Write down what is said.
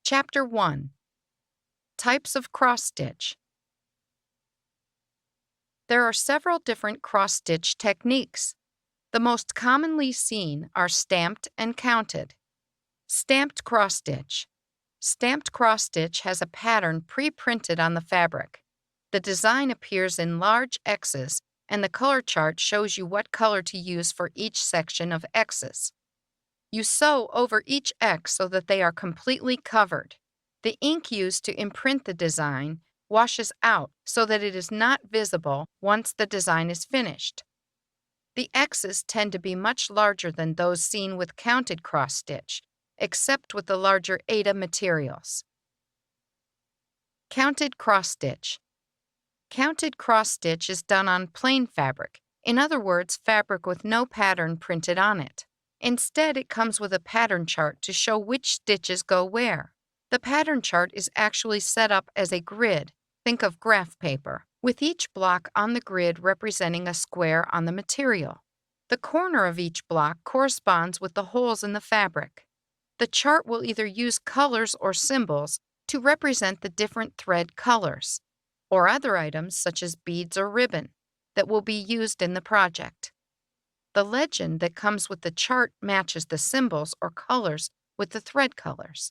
Chapter 1. Types of cross-stitch. There are several different cross-stitch techniques. The most commonly seen are stamped and counted. Stamped cross-stitch. Stamped cross-stitch has a pattern pre-printed on the fabric. The design appears in large X's, and the color chart shows you what color to use for each section of X's. You sew over each X so that they are completely covered. The ink used to imprint the design washes out so that it is not visible once the design is finished. The X's tend to be much larger than those seen with counted cross-stitch, except with the larger Aida materials. Counted cross-stitch. Counted cross-stitch is done on plain fabric, in other words, fabric with no pattern printed on it. Instead, it comes with a pattern chart to show which stitches go where. The pattern chart is actually set up as a grid, think of graph paper, with each block on the grid representing a square on the material. The corner of each block corresponds with the holes in the fabric. The chart will either use colors or symbols to represent the different thread colors, or other items such as beads or ribbon that will be used in the project. The legend that comes with the chart matches the symbols or colors with the thread colors.